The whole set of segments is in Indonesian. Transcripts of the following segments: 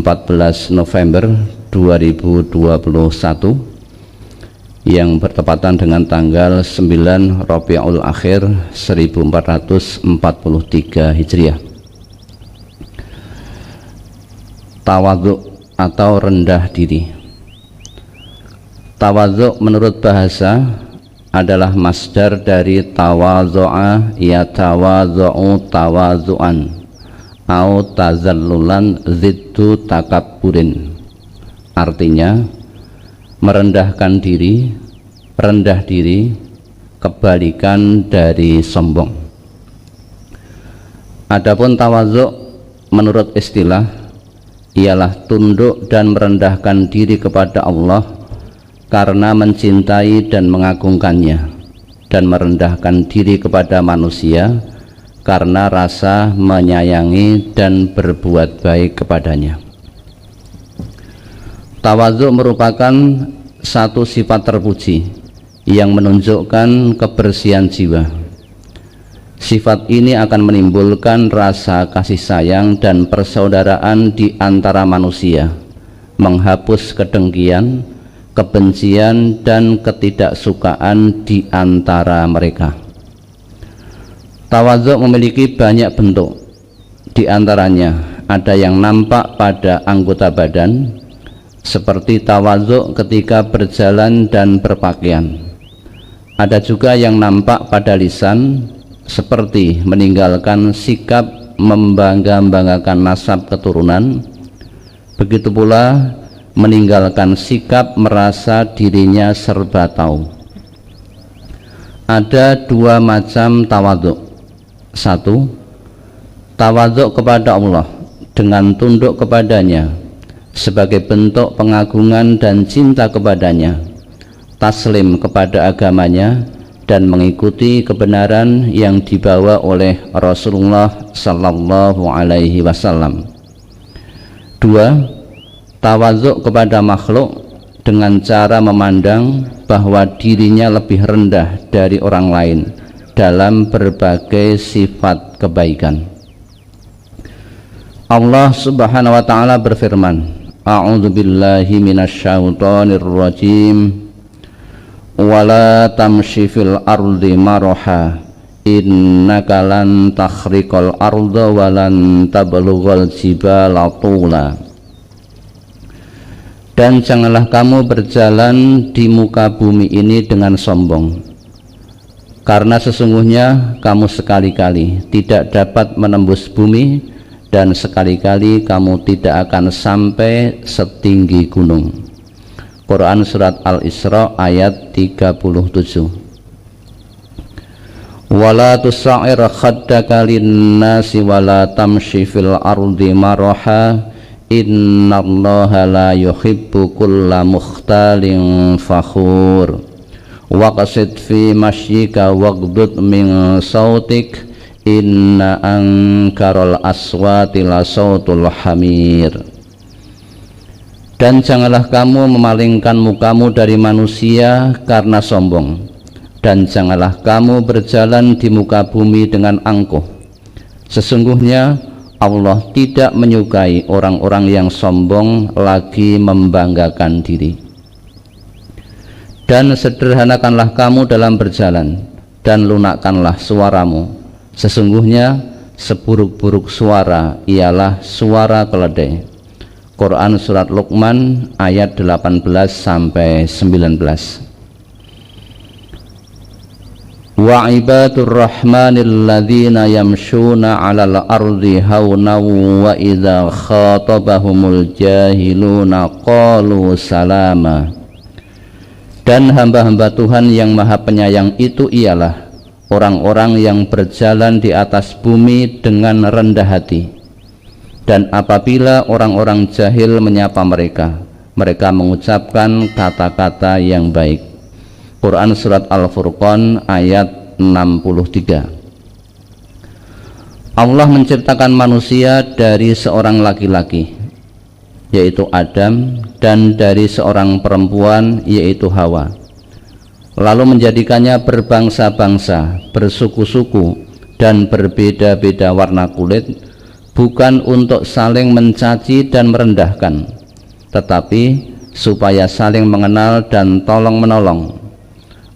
14 November 2021 yang bertepatan dengan tanggal 9 Rabiul Akhir 1443 Hijriah. Tawadhu atau rendah diri. Tawadhu menurut bahasa adalah masdar dari tawadhu'a yatawadhu'u tawadhu'an au tazallulan ziddu takabburin. Artinya merendahkan diri, rendah diri, kebalikan dari sombong. Adapun tawadhu menurut istilah ialah tunduk dan merendahkan diri kepada Allah karena mencintai dan mengagungkannya, dan merendahkan diri kepada manusia karena rasa menyayangi dan berbuat baik kepadanya. Tawadhu merupakan satu sifat terpuji yang menunjukkan kebersihan jiwa. Sifat ini akan menimbulkan rasa kasih sayang dan persaudaraan di antara manusia, menghapus kedengkian, kebencian dan ketidaksukaan di antara mereka. Tawadhu memiliki banyak bentuk. Di antaranya ada yang nampak pada anggota badan, seperti tawadhu ketika berjalan dan berpakaian. Ada juga yang nampak pada lisan, seperti meninggalkan sikap membangga-banggakan nasab keturunan. Begitu pula meninggalkan sikap merasa dirinya serba tahu. Ada dua macam tawadhu. Satu, tawadhu kepada Allah dengan tunduk kepadanya sebagai bentuk pengagungan dan cinta kepadanya, taslim kepada agamanya dan mengikuti kebenaran yang dibawa oleh Rasulullah sallallahu alaihi wasallam. Dua, tawadhu kepada makhluk dengan cara memandang bahwa dirinya lebih rendah dari orang lain dalam berbagai sifat kebaikan. Allah Subhanahu wa taala berfirman, A'udzu billahi minasyaitonir rajim. Wala tamshi fil ardi maraha innaka lan takhriqal arda wa lan tablughal jibala tula. Dan janganlah kamu berjalan di muka bumi ini dengan sombong, karena sesungguhnya kamu sekali-kali tidak dapat menembus bumi, dan sekali-kali kamu tidak akan sampai setinggi gunung. Quran Surat Al-Isra ayat 37. Wala tusa'ir khaddaka linnasi wala tamshi fil ardi maraha innallaha la yuhibbu kulla mukhtalin fakhur waqsid fi mashyika waghdud min sautik inna ankarul aswati la sautul hamir. Dan janganlah kamu memalingkan mukamu dari manusia karena sombong, dan janganlah kamu berjalan di muka bumi dengan angkuh. Sesungguhnya Allah tidak menyukai orang-orang yang sombong lagi membanggakan diri. Dan sederhanakanlah kamu dalam berjalan, dan lunakkanlah suaramu. Sesungguhnya seburuk-buruk suara ialah suara keledai. Quran Surat Luqman ayat 18-19. Wa ibadur rahmanil ladzina yamshuna 'alal ardi hauna wa idza khatabahumul jahiluna qalu salama. Dan hamba-hamba Tuhan yang Maha Penyayang itu ialah orang-orang yang berjalan di atas bumi dengan rendah hati. Dan apabila orang-orang jahil menyapa mereka, mereka mengucapkan kata-kata yang baik. Quran Surat Al-Furqan ayat 63. Allah menciptakan manusia dari seorang laki-laki, yaitu Adam, dan dari seorang perempuan, yaitu Hawa. Lalu menjadikannya berbangsa-bangsa, bersuku-suku, dan berbeda-beda warna kulit, bukan untuk saling mencaci dan merendahkan, tetapi supaya saling mengenal dan tolong menolong.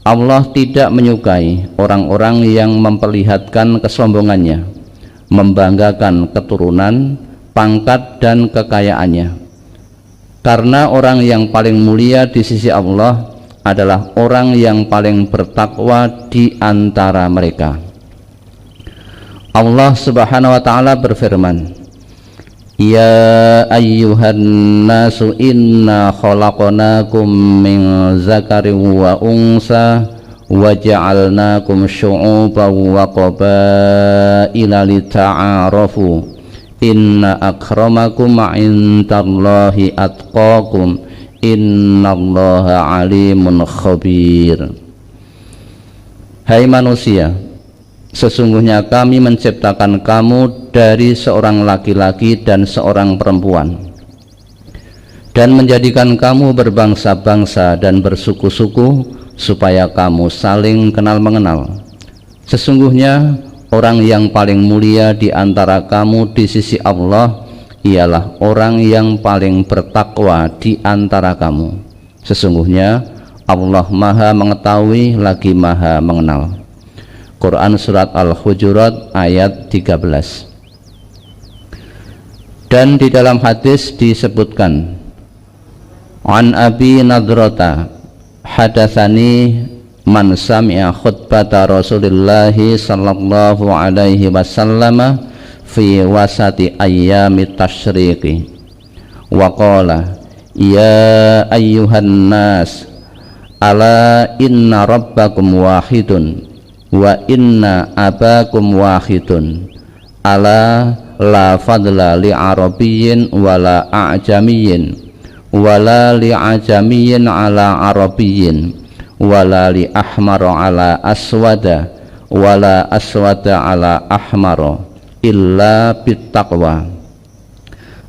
Allah tidak menyukai orang-orang yang memperlihatkan kesombongannya, membanggakan keturunan, pangkat dan kekayaannya. Karena orang yang paling mulia di sisi Allah adalah orang yang paling bertakwa di antara mereka. Allah Subhanahu wa taala berfirman, Ya ayyuhan nasu inna khalaqnakum min zakarin wa unsa wa ja'alnakum syu'uban wa qabaila lita'arafu inna akramakum 'indallahi atqakum innallaha alimun khabir. Hai manusia, sesungguhnya kami menciptakan kamu dari seorang laki-laki dan seorang perempuan, dan menjadikan kamu berbangsa-bangsa dan bersuku-suku supaya kamu saling kenal mengenal. Sesungguhnya orang yang paling mulia di antara kamu di sisi Allah ialah orang yang paling bertakwa di antara kamu. Sesungguhnya Allah Maha mengetahui lagi Maha mengenal. Quran Surat Al-Hujurat ayat 13. Dan di dalam hadis disebutkan, An Abi Nadrata hadatsani man sami'a khutbata Rasulillah sallallahu alaihi wasallam fi wasati ayyamit tasyriqi wa qala ya ayyuhan nas ala inna rabbakum wahidun wa inna abakum wahidun ala la fadla li arabiyyin wala a'jamiyyin wala li ajamiyyin ala arabiyyin wala li ahmar ala aswada wala aswada ala ahmar illa bittaqwa.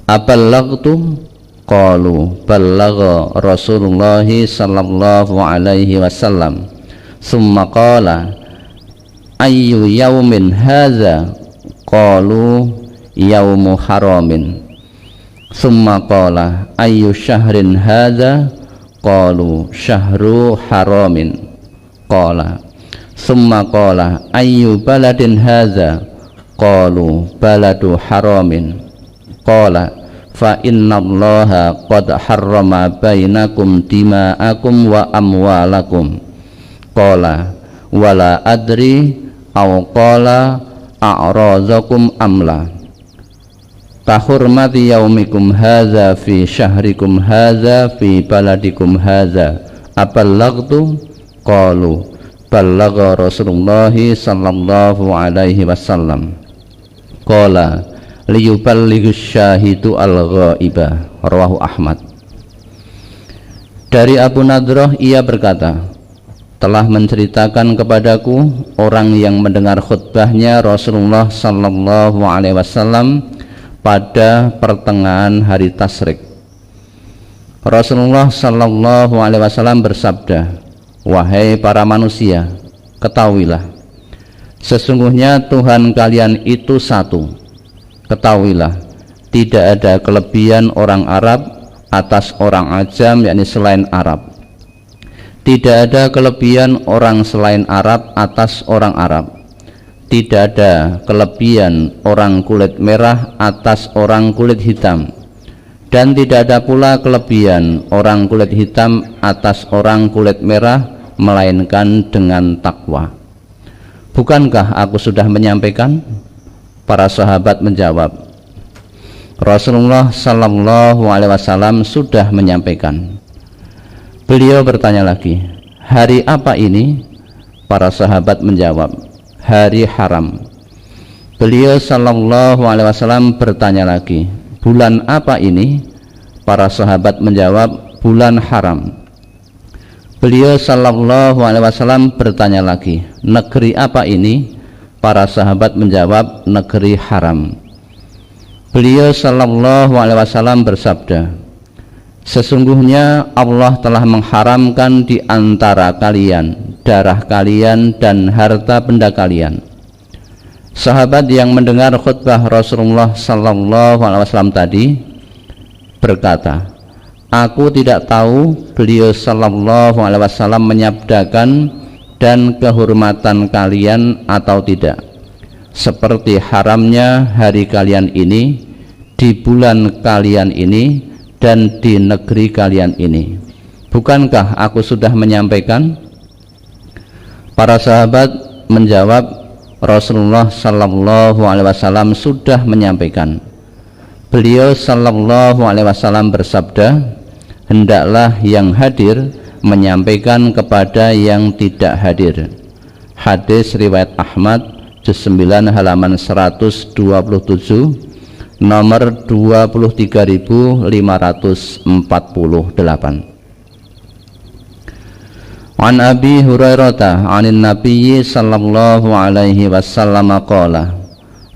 Aballaghtu qalu ballagha Rasulullah sallallahu alaihi wasallam summa qala ayyu yaumin hadza qalu yaumu haramin summa qala ayyu syahrin hadza qalu syahru haramin qala summa qala ayyu baladin hadza qalu baladu haramin qala fa innallaha qad harrama bainakum dima'akum wa amwalakum qala wala adri aw qala a'razakum amla kahurmati yaumikum hadza fi syahrikum hadza fi baladikum hadza aballaghtu qalu ballagha Rasulullah sallallahu alaihi wasallam qala liyuballighu syahidu al-ghaiba. Rawahu Ahmad. Dari Abu Nadrah ia berkata, telah menceritakan kepadaku orang yang mendengar khutbahnya Rasulullah sallallahu alaihi wasallam pada pertengahan hari Tasyrik. Rasulullah sallallahu alaihi wasallam bersabda, wahai para manusia, ketahuilah sesungguhnya Tuhan kalian itu satu. Ketahuilah tidak ada kelebihan orang Arab atas orang Ajam, yakni selain Arab. Tidak ada kelebihan orang selain Arab atas orang Arab. Tidak ada kelebihan orang kulit merah atas orang kulit hitam. Dan tidak ada pula kelebihan orang kulit hitam atas orang kulit merah, melainkan dengan takwa. Bukankah aku sudah menyampaikan? Para sahabat menjawab, Rasulullah sallallahu alaihi wasallam sudah menyampaikan. Beliau bertanya lagi, hari apa ini? Para sahabat menjawab, hari haram. Beliau sallallahu alaihi wasallam bertanya lagi, bulan apa ini? Para sahabat menjawab, bulan haram. Beliau sallallahu alaihi wasallam bertanya lagi, negeri apa ini? Para sahabat menjawab, negeri haram. Beliau sallallahu alaihi wasallam bersabda, sesungguhnya Allah telah mengharamkan di antara kalian darah kalian dan harta benda kalian. Sahabat yang mendengar khutbah Rasulullah sallallahu alaihi wasallam tadi berkata, aku tidak tahu beliau sallallahu alaihi wasallam menyabdakan dan kehormatan kalian atau tidak, seperti haramnya hari kalian ini, di bulan kalian ini, dan di negeri kalian ini. Bukankah aku sudah menyampaikan? Para sahabat menjawab, Rasulullah sallallahu alaihi wasallam sudah menyampaikan. Beliau sallallahu alaihi wasallam bersabda, hendaklah yang hadir menyampaikan kepada yang tidak hadir. Hadis riwayat Ahmad juz 9 halaman 127, nomor 23548. An Abi Hurairah anin Nabiyyi sallallahu alaihi wasallam qala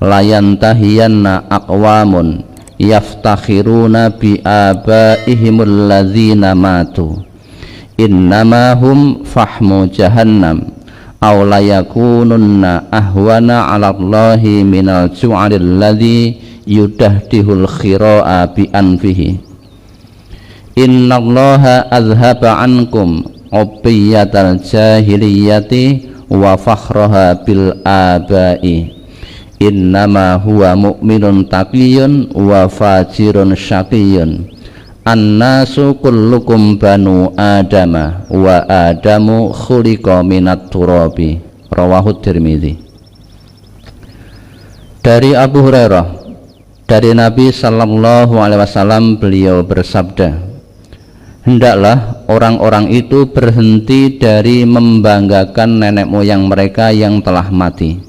la yantahiyanna aqwamun yaftakhiruna bi abaihimul ladzina matu innama hum fahmu jahannam aw la yakununna ahwana 'ala Allahi minal ju'alil ladzi yudahdihul khira'a bi anfihi innallaha azhaba ankum ubiyatal jahiliyati wa fakhraha bil abai innama huwa mu'minun taqiyun wa fajirun syaqiyun annasu kullukum banu adama wa adamu khuliqa minat turabi. Rawahu Tirmidzi. Dari Abu Hurairah, dari Nabi sallallahu alaihi wasallam, beliau bersabda, hendaklah orang-orang itu berhenti dari membanggakan nenek moyang mereka yang telah mati.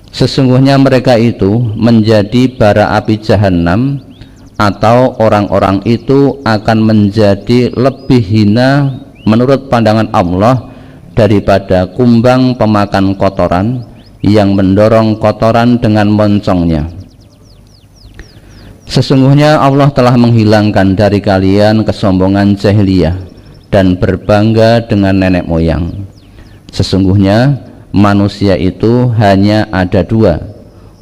Sesungguhnya mereka itu menjadi bara api jahanam, atau orang-orang itu akan menjadi lebih hina menurut pandangan Allah daripada kumbang pemakan kotoran yang mendorong kotoran dengan moncongnya. Sesungguhnya Allah telah menghilangkan dari kalian kesombongan jahiliyah dan berbangga dengan nenek moyang. Sesungguhnya manusia itu hanya ada dua,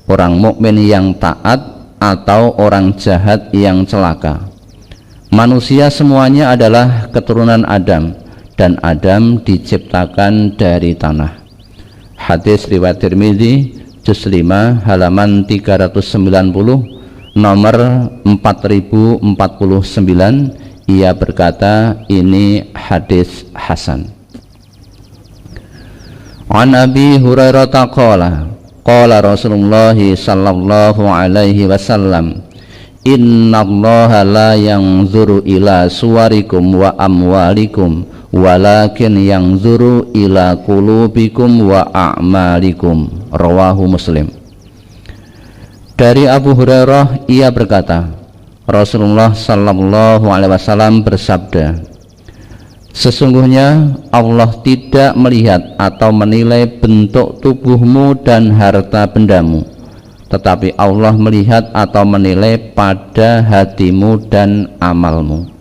orang mukmin yang taat atau orang jahat yang celaka. Manusia semuanya adalah keturunan Adam, dan Adam diciptakan dari tanah. Hadis riwayat Tirmidzi juz 5 halaman 390, nomor 4049. Ia berkata, ini hadis hasan. An Abi Hurairah qala qala Rasulullah sallallahu alaihi wasallam, innallaha la yanzuru ila suwarikum wa amwalikum walakin yanzuru ila qulubikum wa a'malikum. Rawahu Muslim. Dari Abu Hurairah, ia berkata, Rasulullah sallallahu alaihi wasallam bersabda, sesungguhnya Allah tidak melihat atau menilai bentuk tubuhmu dan harta bendamu, tetapi Allah melihat atau menilai pada hatimu dan amalmu.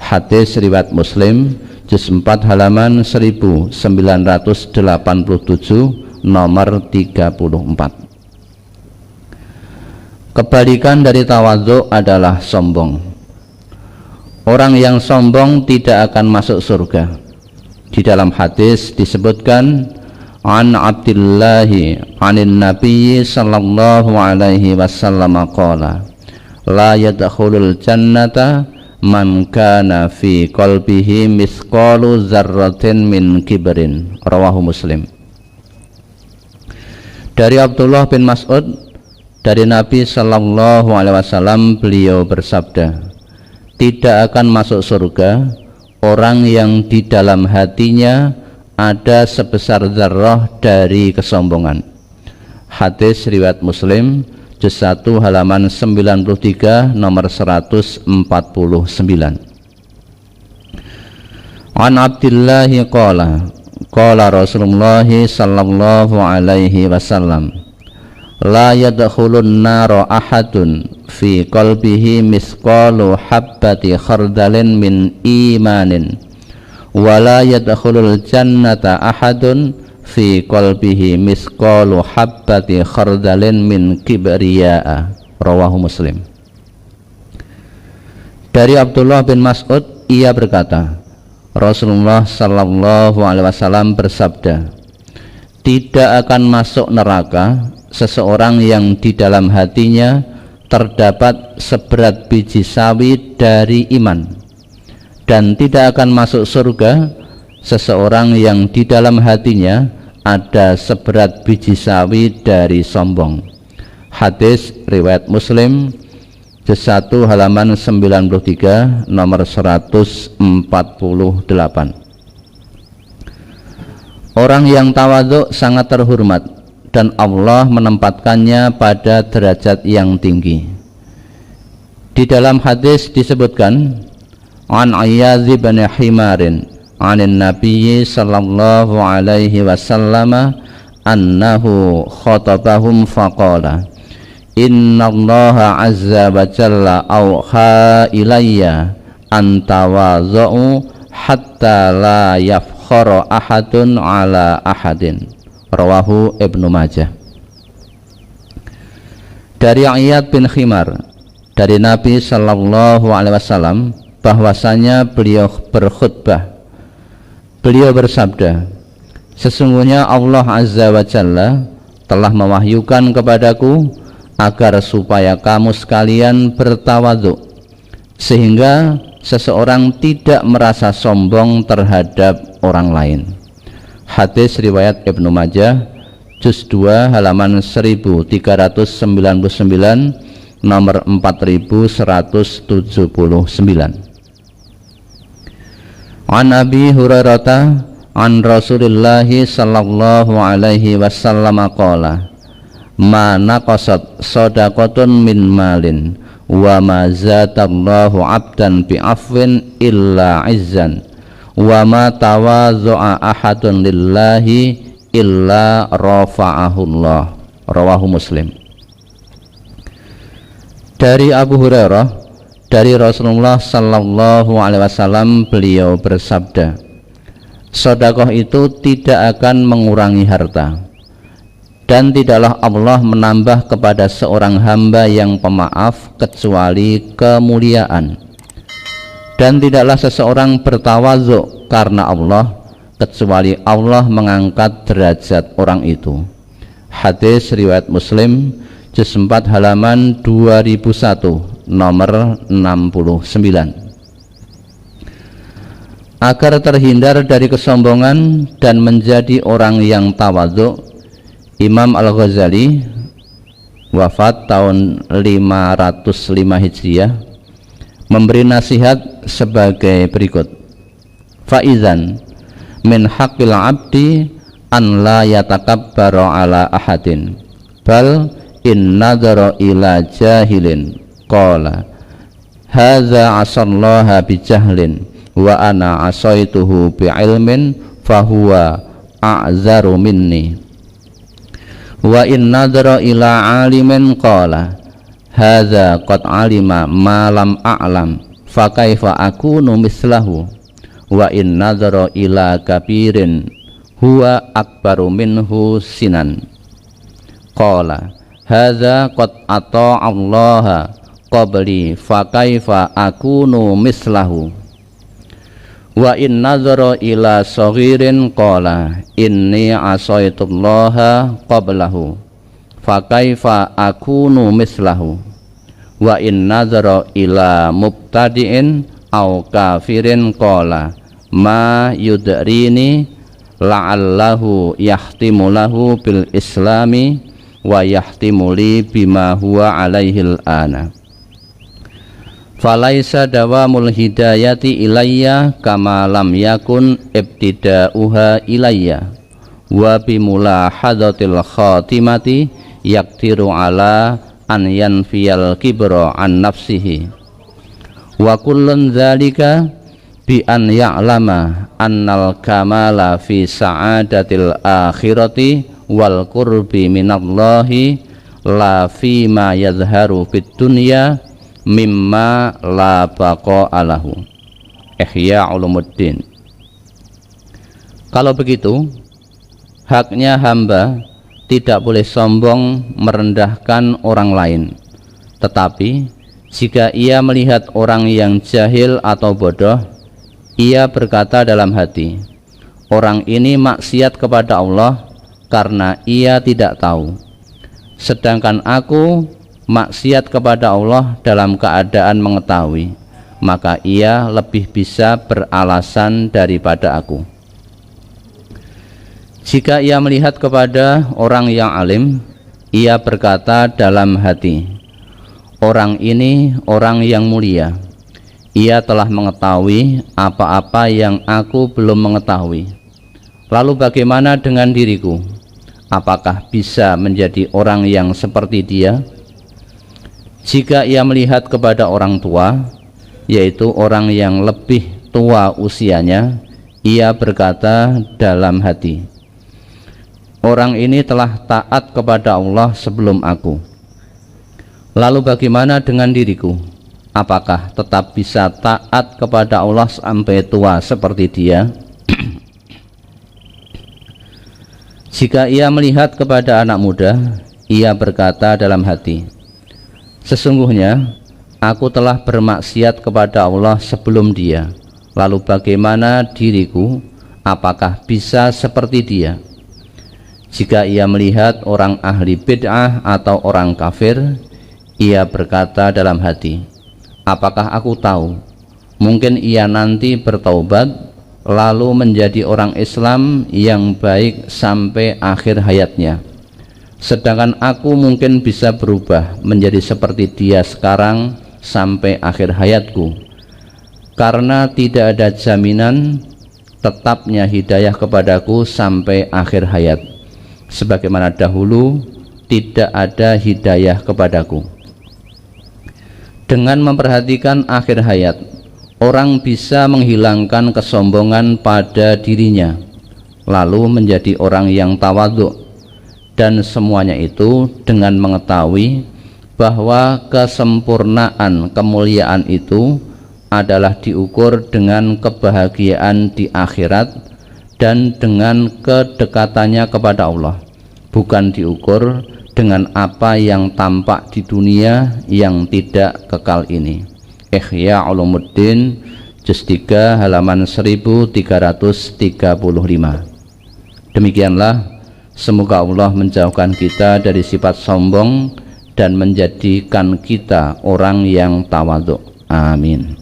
Hadis riwayat Muslim juz 4 halaman 1987, nomor 34. Kebalikan dari tawadhu adalah sombong. Orang yang sombong tidak akan masuk surga. Di dalam hadis disebutkan, an Abdillahi anin Nabiyyi sallallahu alaihi wasallam qala la yadkhulul jannata man kana fi qalbihi mithqalu dzarratin min kibrin. Rawahu Muslim. Dari Abdullah bin Mas'ud, dari Nabi sallallahu alaihi wasallam, beliau bersabda, tidak akan masuk surga orang yang di dalam hatinya ada sebesar zarrah dari kesombongan. Hadis riwayat Muslim juz 1 halaman 93, nomor 149. An Abdillah qala qala Rasulullah sallallahu alaihi wasallam, la yadkhulun nara ahadun fi qalbihi misqalu habbati khardalin min imanin wa la yadkhulul jannata ahadun fi qalbihi misqalu habbati khardalin min kibriya'a. Rawahu Muslim. Dari Abdullah bin Mas'ud, ia berkata, Rasulullah sallallahu alaihi wasallam bersabda, tidak akan masuk neraka seseorang yang di dalam hatinya terdapat seberat biji sawi dari iman, dan tidak akan masuk surga seseorang yang di dalam hatinya ada seberat biji sawi dari sombong. Hadis riwayat Muslim, juz 1 halaman 93 nomor 148. Orang yang tawadhu sangat terhormat dan Allah menempatkannya pada derajat yang tinggi. Di dalam hadis disebutkan, an Iyadz bin Himarin anin Nabi sallallahu alaihi wasallam annahu khatabahum faqala, innallaha azza wa jalla auha ilayya antawadhu hatta la yafkhara ahadun ala ahadin. Rawahu Ibnu Majah. Dari Iyadz bin Himar dari Nabi sallallahu alaihi wasallam bahwasanya beliau berkhutbah. Beliau bersabda, sesungguhnya Allah azza wa jalla telah mewahyukan kepadaku agar supaya kamu sekalian bertawadhu, sehingga seseorang tidak merasa sombong terhadap orang lain. Hadis riwayat Ibnu Majah, juz 2 halaman 1399 nomor 4179. An Abi Hurairah an Rasulillah sallallahu alaihi wasallam qala, ma naqasat shadaqatun min malin wa ma zatallahu 'abdan bi afwin illa 'izzan wa ma tawadhu'a ahadun lillahi illa rafa'ahullah. Rawahu Muslim. Dari Abu Hurairah dari Rasulullah sallallahu alaihi wasallam, beliau bersabda, sedekah itu tidak akan mengurangi harta, dan tidaklah Allah menambah kepada seorang hamba yang pemaaf kecuali kemuliaan, dan tidaklah seseorang bertawadhu karena Allah kecuali Allah mengangkat derajat orang itu. Hadis riwayat Muslim, juz 4 halaman 2001 nomor 69. Agar terhindar dari kesombongan dan menjadi orang yang tawadhu, Imam Al-Ghazali wafat tahun 505 Hijriah memberi nasihat sebagai berikut. Faizan min haqqil abdi an la yatakabbaru ala ahadin bal in nadhara ila jahilin qala hadza asallaha bijahlin wa ana asaituhu biilmin fahuwa a'zaru minni wa in nadhara ila alimin qala hadza qad alima ma lam a'lam fa kaifa akunu mislahu wa in nadhara ila kabirin huwa akbaru minhu sinan qala hadza qad ata'allaha qabli fa kaifa akunu mislahu wa in nadhara ila saghirin qala inni asaitullaha qablahu fa kaifa akunu mislahu wa in nadhara ila mubtadi'in aw kafirin qala ma yudrini la'allahu yahtimu lahu bil islami wa yahtimu li bima huwa alaihil ana falaisa dawamul hidayati ilayya kama lam yakun ibtida'uha ilayya wa bimulahadatil khatimati yaktiru ala an yanfiyal kibra an nafsihi wa kullun dzalika bi an ya'lama annal kamala fi sa'adatil akhirati wal qurbi minallahi la fi ma yadhharu fid dunya mimma la baqa'a lahu. Ihya Ulumuddin. Kalau begitu, Haknya hamba tidak boleh sombong merendahkan orang lain. Tetapi jika ia melihat orang yang jahil atau bodoh, ia berkata dalam hati, orang ini maksiat kepada Allah karena ia tidak tahu. Sedangkan aku maksiat kepada Allah dalam keadaan mengetahui, maka ia lebih bisa beralasan daripada aku. Jika ia melihat kepada orang yang alim, ia berkata dalam hati, orang ini orang yang mulia. Ia telah mengetahui apa-apa yang aku belum mengetahui. Lalu bagaimana dengan diriku? Apakah bisa menjadi orang yang seperti dia? Jika ia melihat kepada orang tua, yaitu orang yang lebih tua usianya, ia berkata dalam hati, orang ini telah taat kepada Allah sebelum aku. Lalu bagaimana dengan diriku? Apakah tetap bisa taat kepada Allah sampai tua seperti dia? Jika ia melihat kepada anak muda, ia berkata dalam hati, sesungguhnya aku telah bermaksiat kepada Allah sebelum dia. Lalu bagaimana diriku? Apakah bisa seperti dia? Jika ia melihat orang ahli bid'ah atau orang kafir, ia berkata dalam hati, apakah aku tahu? Mungkin ia nanti bertaubat lalu menjadi orang Islam yang baik sampai akhir hayatnya. Sedangkan aku mungkin bisa berubah menjadi seperti dia sekarang sampai akhir hayatku. Karena tidak ada jaminan tetapnya hidayah kepadaku sampai akhir hayat, sebagaimana dahulu tidak ada hidayah kepadaku. Dengan memperhatikan akhir hayat, orang bisa menghilangkan kesombongan pada dirinya, lalu menjadi orang yang tawadhu, dan semuanya itu dengan mengetahui bahwa kesempurnaan kemuliaan itu adalah diukur dengan kebahagiaan di akhirat dan dengan kedekatannya kepada Allah, bukan diukur dengan apa yang tampak di dunia yang tidak kekal ini. Ihya Ulumuddin juz 3 halaman 1335. Demikianlah, semoga Allah menjauhkan kita dari sifat sombong dan menjadikan kita orang yang tawadhu. Amin.